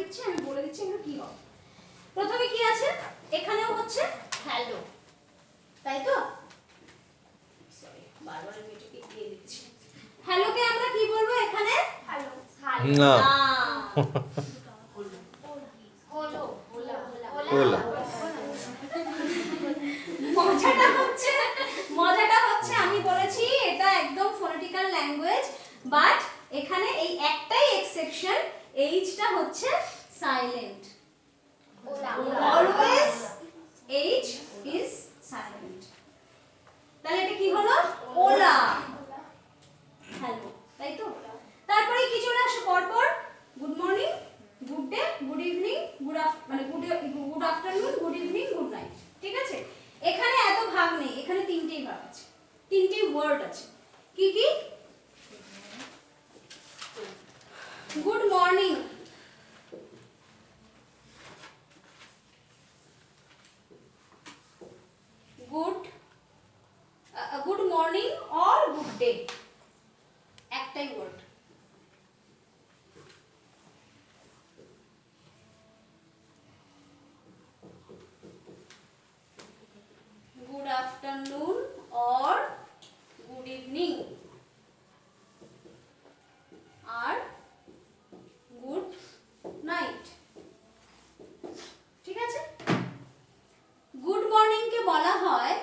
দিচ্ছি, আমি বলে দিচ্ছি এগুলো কি হবে। প্রথমে কি আছে, এখানেও হচ্ছে হ্যালো, তাই তো? সরি, বারবার আমি এটাকে দিয়ে দিচ্ছি। হ্যালোকে আমরা কি বলবো এখানে? হ্যালো। না, হলো, ওলা। মজাটা হচ্ছে আমি বলেছি এটা একদম ফোনেটিক্যাল ল্যাঙ্গুয়েজ, বাট এখানে এই একটাই এক্সেপশন, এইচটা হচ্ছে silent. Always H is silent. তাহলে এটা কি হলো? ওলা, হ্যালো, তাই তো? তারপরে কি চলে আসে পরপর? Good morning, good day, good evening, good afternoon, good evening, good night. ঠিক আছে? এখানে এত ভাগ নেই, এখানে তিনটেই ভাগ আছে, তিনটেই ওয়ার্ড আছে। কি কি? Good morning, good morning or good day, একটাই word. Good afternoon or good evening আর গুড নাইট। ঠিক আছে? গুড মর্নিং কে বলা হয়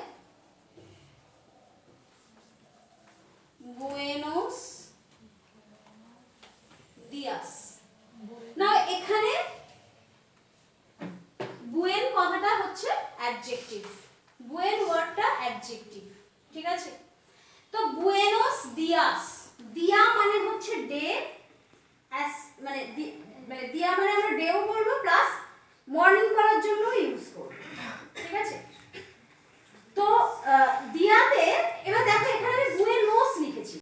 বুয়েনোস দিয়াস। না, এখানে বুয়েন কথাটা হচ্ছে অ্যাডজেক্টিভ, বুয়েন ওয়ার্ডটা অ্যাডজেক্টিভ। ঠিক আছে? তো বুয়েনোস দিয়াস, দিয়া মানে হচ্ছে ডে, মানে দিয়া মানে আমরা ডেও